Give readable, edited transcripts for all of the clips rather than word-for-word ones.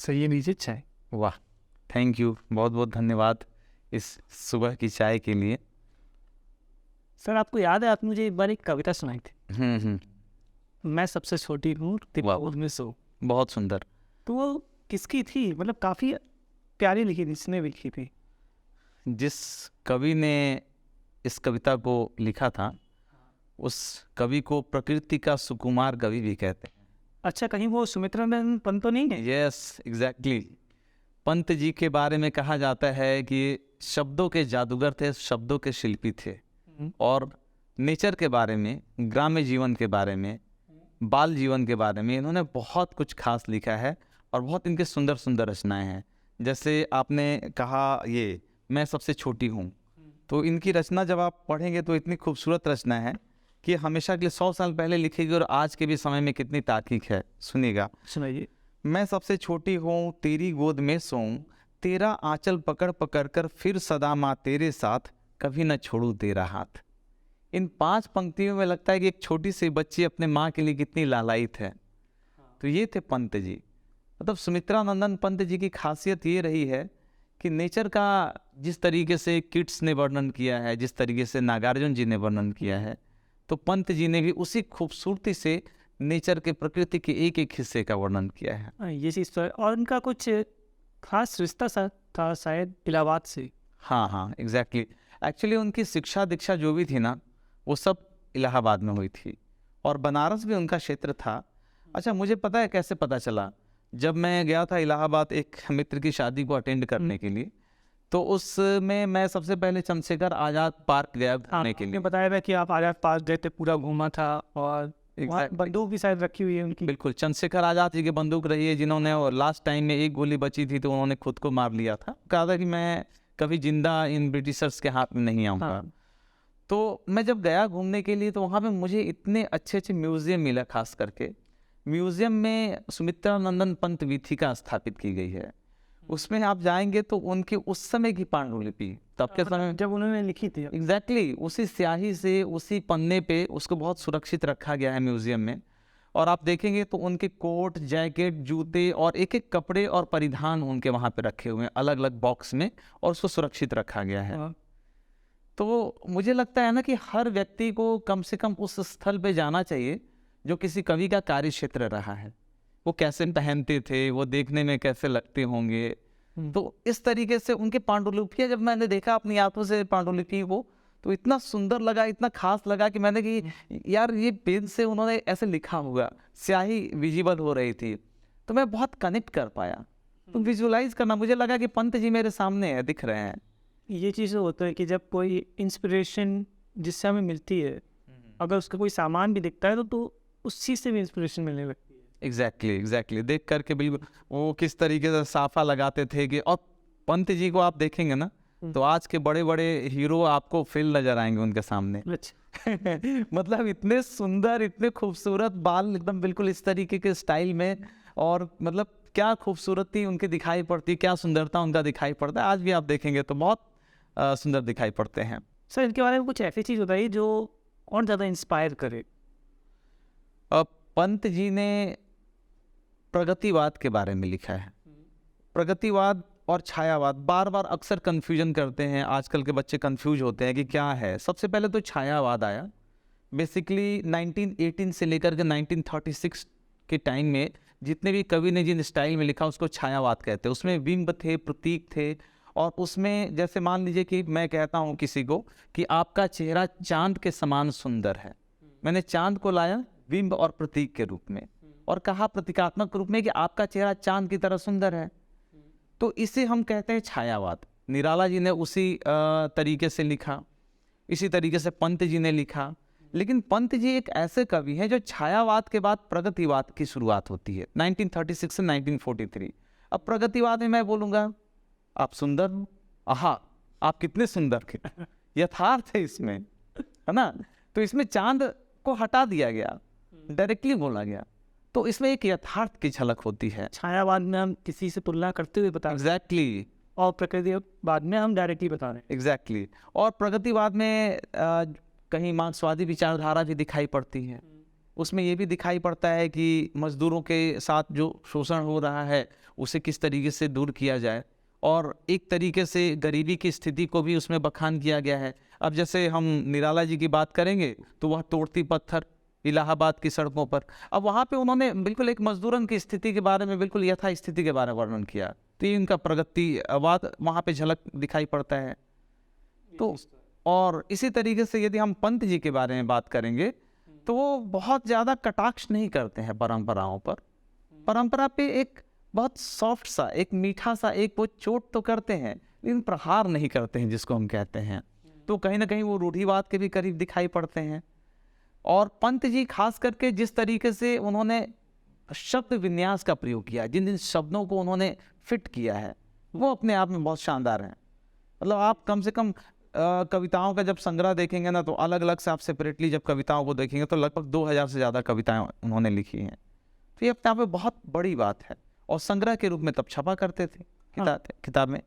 सही है, लीजिए चाय। वाह, थैंक यू, बहुत बहुत धन्यवाद इस सुबह की चाय के लिए। सर आपको याद है, आपने मुझे एक बार एक कविता सुनाई थी, हम्म। मैं सबसे छोटी हूँ वाह, गोद में सो। बहुत सुंदर। तो वो किसकी थी? मतलब काफ़ी प्यारी लिखी थी, इसने लिखी थी। जिस कवि ने इस कविता को लिखा था उस कवि को प्रकृति का सुकुमार कवि भी कहते हैं। अच्छा, कहीं वो सुमित्रा नंदन पंत तो नहीं है? Yes, exactly. पंत जी के बारे में कहा जाता है कि शब्दों के जादूगर थे, शब्दों के शिल्पी थे। और नेचर के बारे में, ग्राम्य जीवन के बारे में, बाल जीवन के बारे में इन्होंने बहुत कुछ खास लिखा है और बहुत इनके सुंदर सुंदर रचनाएं हैं। जैसे आपने कहा ये मैं सबसे छोटी हूँ, तो इनकी रचना जब आप पढ़ेंगे तो इतनी खूबसूरत रचना है कि हमेशा के लिए 100 साल पहले लिखी गई और आज के भी समय में कितनी तारीख है। सुनिएगा, सुनाइए। मैं सबसे छोटी हूँ, तेरी गोद में सोऊं, तेरा आंचल पकड़ पकड़ कर फिर सदा माँ तेरे साथ, कभी न छोड़ू तेरा हाथ। इन 5 पंक्तियों में लगता है कि एक छोटी सी बच्ची अपने माँ के लिए कितनी लालायित है। तो ये थे पंत जी। मतलब सुमित्रा नंदन पंत जी की खासियत ये रही है कि नेचर का जिस तरीके से किट्स ने वर्णन किया है, जिस तरीके से नागार्जुन जी ने वर्णन किया है, तो पंत जी ने भी उसी खूबसूरती से नेचर के, प्रकृति के एक एक हिस्से का वर्णन किया है। ये चीज़ तो है। और उनका कुछ खास रिश्ता था शायद इलाहाबाद से। हाँ, एग्जैक्टली। एक्चुअली उनकी शिक्षा दीक्षा जो भी थी ना, वो सब इलाहाबाद में हुई थी और बनारस भी उनका क्षेत्र था। अच्छा, मुझे पता है कैसे पता चला। जब मैं गया था इलाहाबाद एक मित्र की शादी को अटेंड करने के लिए, तो उसमें मैं सबसे पहले चंद्रशेखर आज़ाद पार्क गया घूमने के लिए। बताया था कि आप आजाद पार्क गए थे, पूरा घूमा था और Exactly. बंदूक भी शायद रखी हुई है उनकी। बिल्कुल, चंद्रशेखर आज़ाद जी की बंदूक रही है, जिन्होंने लास्ट टाइम में एक गोली बची थी तो उन्होंने खुद को मार लिया था। कहा था कि मैं कभी जिंदा इन ब्रिटिशर्स के हाथ में नहीं आऊँगा। हाँ। तो मैं जब गया घूमने के लिए तो वहाँ पे मुझे इतने अच्छे अच्छे म्यूज़ियम मिला। खास करके म्यूज़ियम में सुमित्रा नंदन पंत वीथिका स्थापित की गई है। उसमें आप जाएंगे तो उनकी उस समय की पांडुलिपि, तब के समय जब उन्होंने लिखी थी। एग्जैक्टली उसी स्याही से, उसी पन्ने पे उसको बहुत सुरक्षित रखा गया है म्यूज़ियम में। और आप देखेंगे तो उनके कोट, जैकेट, जूते और एक एक कपड़े और परिधान उनके वहाँ पे रखे हुए हैं अलग अलग बॉक्स में, और उसको सुरक्षित रखा गया है। तो मुझे लगता है ना कि हर व्यक्ति को कम से कम उस स्थल पे जाना चाहिए जो किसी कवि का कार्य क्षेत्र रहा है। वो कैसे पहनते थे, वो देखने में कैसे लगते होंगे। तो इस तरीके से उनके पांडुलिपियां जब मैंने देखा अपनी आंखों से पांडुलिपि को, तो इतना सुंदर लगा, इतना खास लगा कि मैंने कि यार ये पेन से उन्होंने ऐसे लिखा हुआ, स्याही विजिबल हो रही थी, तो मैं बहुत कनेक्ट कर पाया। तो विजुलाइज करना, मुझे लगा कि पंत जी मेरे सामने है, दिख रहे हैं। ये चीज़ होता है कि जब कोई इंस्पिरेशन जिससे हमें मिलती है, अगर उसका कोई सामान भी दिखता है तो उस चीज़ से भी इंस्पिरेशन मिलने लगती है। एग्जैक्टली देख करके बिल्कुल वो किस तरीके से साफा लगाते थे कि, और पंत जी को आप देखेंगे ना तो आज के बड़े बड़े हीरो आपको फेल नजर आएंगे उनके सामने। मतलब इतने सुंदर, इतने खूबसूरत बाल, एकदम बिल्कुल इस तरीके के स्टाइल में, और मतलब क्या खूबसूरती उनकी दिखाई पड़ती, क्या सुंदरता उनका दिखाई पड़ता है। आज भी आप देखेंगे तो बहुत सुंदर दिखाई पड़ते हैं। सर इनके बारे में कुछ ऐसी चीज़ बताइए जो और ज़्यादा इंस्पायर करे। पंत जी ने प्रगतिवाद के बारे में लिखा है। प्रगतिवाद और छायावाद बार बार अक्सर कंफ्यूजन करते हैं, आजकल के बच्चे कंफ्यूज होते हैं कि क्या है। सबसे पहले तो छायावाद आया बेसिकली 1918 से लेकर के 1936 के टाइम में। जितने भी कवि ने जिन स्टाइल में लिखा उसको छायावाद कहते हैं। उसमें बिंब थे, प्रतीक थे, और उसमें जैसे मान लीजिए कि मैं कहता हूँ किसी को कि आपका चेहरा चांद के समान सुंदर है, मैंने चांद को लाया बिंब और प्रतीक के रूप में और कहा प्रतीकात्मक रूप में कि आपका चेहरा चांद की तरह सुंदर है, तो इसे हम कहते हैं छायावाद। निराला जी ने उसी तरीके से लिखा, इसी तरीके से पंत जी ने लिखा। लेकिन पंत जी एक ऐसे कवि हैं जो छायावाद के बाद प्रगतिवाद की शुरुआत होती है 1936 से 1943। अब प्रगतिवाद में मैं बोलूँगा आप सुंदर हो, आहा आप कितने सुंदर थे, यथार्थ है इसमें, है ना। तो इसमें चांद को हटा दिया गया, डायरेक्टली बोला गया, तो इसमें एक यथार्थ की झलक होती है। छायावाद में हम किसी से तुलना करते हुए बता एग्जैक्टली और प्रकृतिवाद में हम डायरेक्टली बता रहे हैं। एग्जैक्टली और प्रगतिवाद में कहीं मार्क्सवादी विचारधारा भी दिखाई पड़ती है, उसमें ये भी दिखाई पड़ता है कि मजदूरों के साथ जो शोषण हो रहा है उसे किस तरीके से दूर किया जाए, और एक तरीके से गरीबी की स्थिति को भी उसमें बखान किया गया है। अब जैसे हम निराला जी की बात करेंगे तो वह तोड़ती पत्थर इलाहाबाद की सड़कों पर, अब वहाँ पे उन्होंने बिल्कुल एक मजदूरन की स्थिति के बारे में, बिल्कुल यथा स्थिति के बारे में वर्णन किया। तो ये इनका प्रगतिवाद वहाँ पे झलक दिखाई पड़ता है। तो और इसी तरीके से यदि हम पंत जी के बारे में बात करेंगे तो वो बहुत ज़्यादा कटाक्ष नहीं करते हैं परंपराओं पर। परंपरा पे एक बहुत सॉफ्ट सा, एक मीठा सा, एक वो चोट तो करते हैं लेकिन प्रहार नहीं करते हैं जिसको हम कहते हैं। तो कहीं ना कहीं वो रूढ़िवाद के भी करीब दिखाई पड़ते हैं। और पंत जी खास करके जिस तरीके से उन्होंने शब्द विन्यास का प्रयोग किया, जिन जिन शब्दों को उन्होंने फिट किया है, वो अपने आप में बहुत शानदार हैं। मतलब आप कम से कम कविताओं का जब संग्रह देखेंगे ना, तो अलग अलग से आप सेपरेटली जब कविताओं को देखेंगे तो लगभग 2000 से ज़्यादा कविताएं उन्होंने लिखी हैं। तो ये अपने आप में बहुत बड़ी बात है, और संग्रह के रूप में तब छपा करते थे किताब में।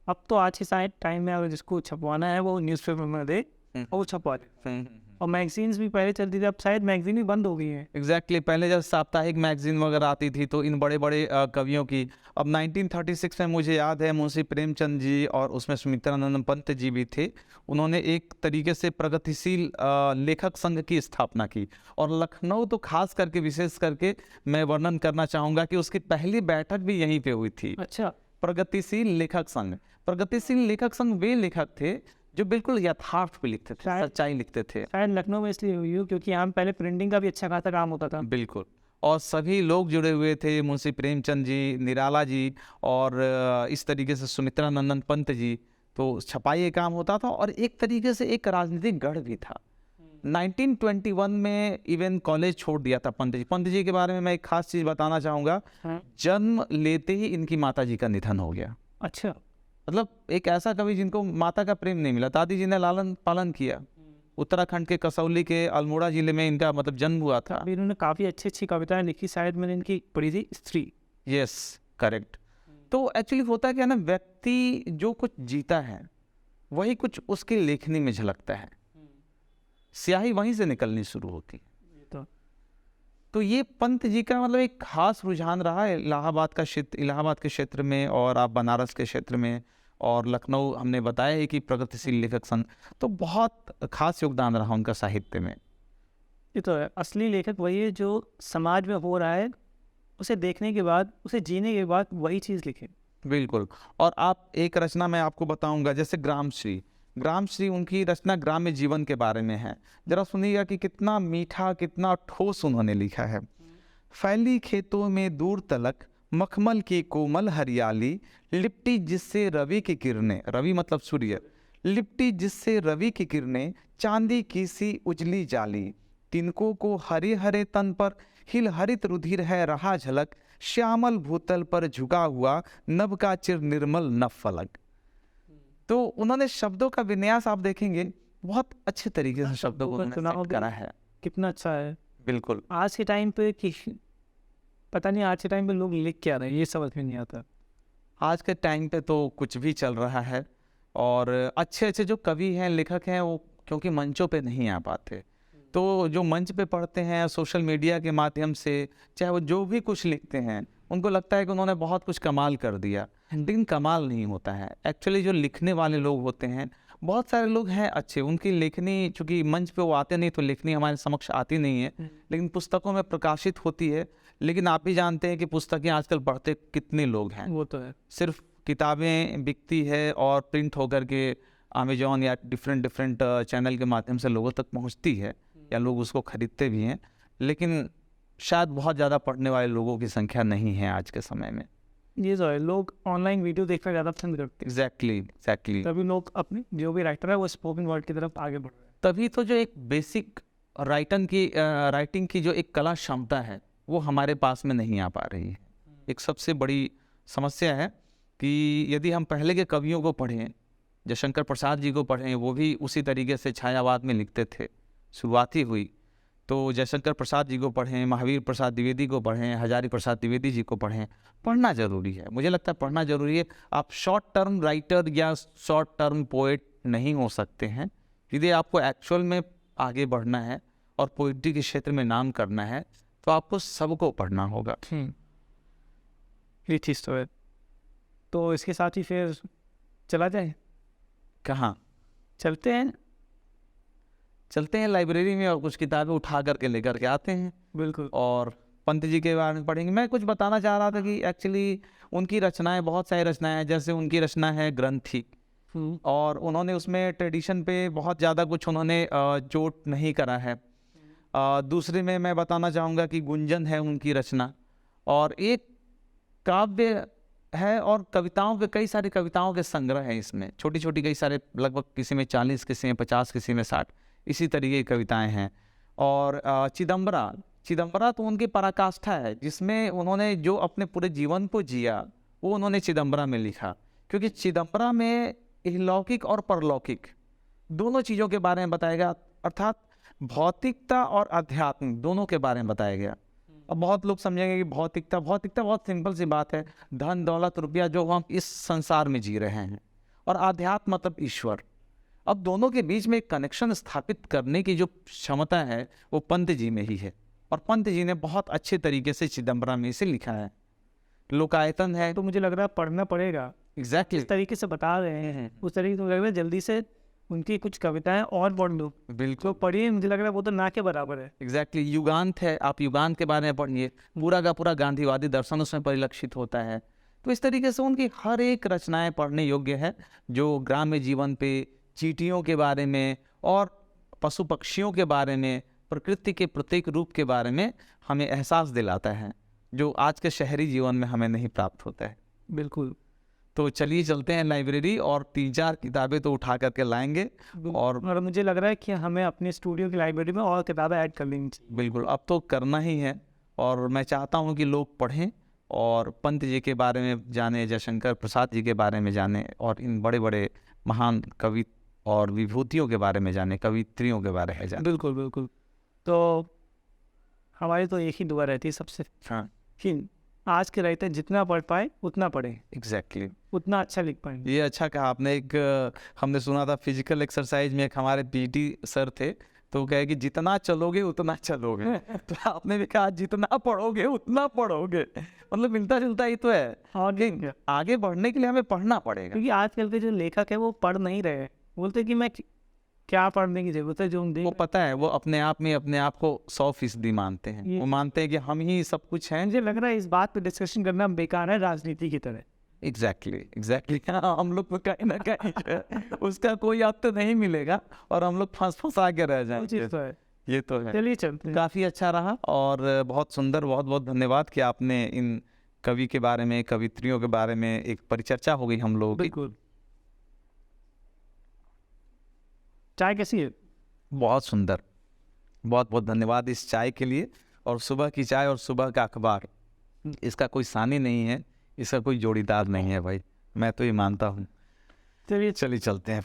अब तो आज के टाइम में अगर जिसको छपवाना है वो न्यूज़पेपर में दे और वो छपवा दे। और मैगजीन्स भी पहले चलती थी, अब शायद मैगजीन भी बंद हो गई है। एग्जैक्टली पहले जब साप्ताहिक मैगजीन वगैरह आती थी तो इन बड़े बड़े कवियों की, अब 1936 में मुझे याद है मुंशी प्रेमचंद जी और उसमें सुमित्रानंद पंत जी भी थे। उन्होंने एक तरीके से प्रगतिशील लेखक संघ की स्थापना की, और लखनऊ तो खास करके विशेष करके मैं वर्णन करना चाहूँगा कि उसकी पहली बैठक भी यहीं पे हुई थी। अच्छा। प्रगतिशील लेखक संघ। प्रगतिशील लेखक संघ वे लेखक थे जो बिल्कुल यथार्थ पे लिखते थे, सच्चाई लिखते थे। शायद लखनऊ में इसलिए हुई हो क्योंकि यहाँ पहले प्रिंटिंग का भी अच्छा खासा काम होता था। बिल्कुल, और सभी लोग जुड़े हुए थे, मुंशी प्रेमचंद जी, निराला जी, और इस तरीके से सुमित्रानंदन पंत जी। तो छपाई का काम होता था, और एक तरीके से एक राजनीतिक गढ़ भी था। 1921 में इवन कॉलेज छोड़ दिया था पंत जी। पंत जी के बारे में मैं एक खास चीज़ बताना चाहूँगा। जन्म लेते ही इनकी माता जी का निधन हो गया। अच्छा। मतलब एक ऐसा कवि जिनको माता का प्रेम नहीं मिला, दादी जी ने लालन पालन किया। उत्तराखंड के कसौली के अल्मोड़ा जिले में इनका मतलब जन्म हुआ था। अभी इन्होंने काफ़ी अच्छी अच्छी कविताएं लिखी, शायद मैंने इनकी पढ़ी थी, स्त्री। Yes, correct. तो एक्चुअली होता क्या ना, व्यक्ति जो कुछ जीता है वही कुछ उसकी लेखनी में झलकता है, स्याही वहीं से निकलनी शुरू होती है। तो ये पंत जी का मतलब एक खास रुझान रहा है इलाहाबाद के क्षेत्र में, और आप बनारस के क्षेत्र में, और लखनऊ हमने बताया है कि प्रगतिशील लेखक संघ, तो बहुत खास योगदान रहा उनका साहित्य में। ये तो है, असली लेखक वही है जो समाज में हो रहा है उसे देखने के बाद, उसे जीने के बाद वही चीज़ लिखे। बिल्कुल। और आप एक रचना मैं आपको बताऊंगा, जैसे ग्रामश्री उनकी रचना ग्राम्य जीवन के बारे में है। जरा सुनिएगा कि कितना मीठा, कितना ठोस उन्होंने लिखा है। फैली खेतों में दूर तलक मखमल की कोमल हरियाली, लिपटी जिससे रवि की किरणें, रवि मतलब सूर्य, लिपटी जिससे रवि की किरणें, चांदी की सी उजली जाली, तिनकों को हरे हरे तन पर हिल हरित रुधिर है रहा झलक, श्यामल भूतल पर झुका हुआ नभ का चिर निर्मल नभ फलक। तो उन्होंने शब्दों का विन्यास आप देखेंगे बहुत अच्छे तरीके से शब्दों को सेट करा है। कितना अच्छा है। बिल्कुल। आज के टाइम पे कि पता नहीं आज के टाइम पे लोग लिख क्या रहे हैं, ये समझ में नहीं आता। आज के टाइम पे तो कुछ भी चल रहा है, और अच्छे अच्छे जो कवि हैं, लेखक हैं, वो क्योंकि मंचों पे नहीं आ पाते, तो जो मंच पे पढ़ते हैं सोशल मीडिया के माध्यम से, चाहे वो जो भी कुछ लिखते हैं, उनको लगता है कि उन्होंने बहुत कुछ कमाल कर दिया, लेकिन कमाल नहीं होता है। एक्चुअली जो लिखने वाले लोग होते हैं, बहुत सारे लोग हैं अच्छे, उनकी लेखनी, चूँकि मंच पे वो आते नहीं तो लेखनी हमारे समक्ष आती नहीं है, लेकिन पुस्तकों में प्रकाशित होती है। लेकिन आप भी जानते हैं कि पुस्तकें आजकल पढ़ते कितने लोग हैं। वो तो है। सिर्फ किताबें बिकती है और प्रिंट होकर के अमेजोन या डिफरेंट चैनल के माध्यम से लोगों तक पहुंचती है, या लोग उसको खरीदते भी हैं, लेकिन शायद बहुत ज़्यादा पढ़ने वाले लोगों की संख्या नहीं है आज के समय में। ये जो है, लोग ऑनलाइन वीडियो देखना ज़्यादा पसंद करते हैं। एग्जैक्टली। तभी लोग अपने जो भी राइटर है वो स्पोकन वर्ड की तरफ आगे बढ़ रहे हैं। तभी तो जो एक बेसिक राइटिंग की जो एक कला क्षमता है वो हमारे पास में नहीं आ पा रही है। एक सबसे बड़ी समस्या है कि यदि हम पहले के कवियों को पढ़ें, जयशंकर प्रसाद जी को पढ़ें, वो भी उसी तरीके से छायावाद में लिखते थे, शुरुआती हुई, तो जयशंकर प्रसाद जी को पढ़ें, महावीर प्रसाद द्विवेदी को पढ़ें, हजारी प्रसाद द्विवेदी जी को पढ़ें। पढ़ना ज़रूरी है, मुझे लगता है पढ़ना ज़रूरी है। आप शॉर्ट टर्म राइटर या शॉर्ट टर्म पोएट नहीं हो सकते हैं। यदि आपको एक्चुअल में आगे बढ़ना है और पोइट्री के क्षेत्र में नाम करना है तो आपको सबको पढ़ना होगा। ये चीज़ तो है। तो इसके साथ ही फिर चला जाए, कहाँ चलते हैं? चलते हैं लाइब्रेरी में और कुछ किताबें उठा करके लेकर के आते हैं बिल्कुल। और पंत जी के बारे में पढ़ेंगे। मैं कुछ बताना चाह रहा था कि एक्चुअली उनकी रचनाएं, बहुत सारी रचनाएं हैं, जैसे उनकी रचना है ग्रंथि, और उन्होंने उसमें ट्रेडिशन पे बहुत ज़्यादा कुछ उन्होंने जोड़ नहीं करा है। दूसरे में मैं बताना चाहूँगा कि गुंजन है उनकी रचना, और एक काव्य है, और कविताओं के कई सारी कविताओं के संग्रह हैं इसमें, छोटी छोटी कई सारे, लगभग किसी में 40, किसी में 50, किसी में 60, इसी तरीके की कविताएं हैं। और चिदम्बरा तो उनकी पराकाष्ठा है, जिसमें उन्होंने जो अपने पूरे जीवन को जिया वो उन्होंने चिदम्बरा में लिखा, क्योंकि चिदम्बरा में इहलौकिक और परलौकिक दोनों चीज़ों के बारे में बताया गया, अर्थात भौतिकता और आध्यात्म दोनों के बारे में बताया गया। अब बहुत लोग समझेंगे कि भौतिकता बहुत सिंपल सी बात है, धन दौलत रुपया जो हम इस संसार में जी रहे हैं, और आध्यात्म मतलब ईश्वर। अब दोनों के बीच में एक कनेक्शन स्थापित करने की जो क्षमता है वो पंत जी में ही है, और पंत जी ने बहुत अच्छे तरीके से चिदम्बरा में इसे लिखा है। लोकायतन है, तो मुझे लग रहा है पढ़ना पड़ेगा। एग्जैक्टली इस तरीके से बता रहे हैं, उस तरीके से लग रहा है जल्दी से उनकी कुछ कविताएं और पढ़ लो। बिल्कुल तो पढ़िए, मुझे लग रहा है वो तो ना के बराबर है। एग्जैक्टली युगांत है, आप युगांत के बारे में पढ़िए, पूरा का पूरा गांधीवादी दर्शन उसमें परिलक्षित होता है। तो इस तरीके से उनकी हर एक रचनाएं पढ़ने योग्य है, जो ग्राम्य जीवन पे, चींटियों के बारे में और पशु पक्षियों के बारे में, प्रकृति के प्रत्येक रूप के बारे में हमें एहसास दिलाता है, जो आज के शहरी जीवन में हमें नहीं प्राप्त होता है। बिल्कुल। तो चलिए चलते हैं लाइब्रेरी और 3-4 किताबें तो उठा करके लाएंगे। और मुझे लग रहा है कि हमें अपने स्टूडियो की लाइब्रेरी में और किताबें ऐड कर लेनी चाहिए। बिल्कुल, अब तो करना ही है, और मैं चाहता हूँ कि लोग पढ़ें और पंत जी के बारे में जाने, जयशंकर प्रसाद जी के बारे में जाने, और इन बड़े बड़े महान कवि और विभूतियों के बारे में जाने, कवित्रियों के बारे में जाने। बिल्कुल बिल्कुल। तो हमारी तो एक ही दुआ रहती है सबसे, हाँ कि आज के रहते जितना पढ़ पाए उतना पढ़ें, एग्जैक्टली, उतना अच्छा लिख पाएंगे। ये अच्छा कहा आपने। एक हमने सुना था फिजिकल एक्सरसाइज में, एक हमारे पीटी सर थे, तो वो कहे कि जितना चलोगे उतना चलोगे। तो आपने भी कहा जितना पढ़ोगे उतना पढ़ोगे, मतलब मिलता जुलता ही तो है। और आगे बढ़ने के लिए हमें पढ़ना पड़ेगा, क्योंकि आजकल के जो लेखक है वो पढ़ नहीं रहे, बोलते कि मैं क्या पढ़ने की जरूरत है, जो हम वो पता है, वो अपने आप में अपने आप को 100% मानते हैं, वो मानते हैं कि हम ही सब कुछ हैं। मुझे लग रहा है इस बात पे डिस्कशन करना बेकार है, राजनीति की तरह। एग्जैक्टली हम लोग को कहीं ना कहीं उसका कोई आपको नहीं मिलेगा, और हम लोग फंसा के रह जाएंगे। तो है, ये तो है। चलिए चलते हैं। काफ़ी अच्छा रहा और बहुत सुंदर, बहुत बहुत धन्यवाद कि आपने इन कवि के बारे में, कवित्रियों के बारे में एक परिचर्चा हो गई हम लोगों की। बिल्कुल। चाय कैसी है? बहुत सुंदर, बहुत बहुत धन्यवाद इस चाय के लिए। और सुबह की चाय और सुबह का अखबार, इसका कोई सानी नहीं है, इसका कोई जोड़ीदार नहीं है भाई, मैं तो ये मानता हूँ। चलिए चलिए चलते हैं।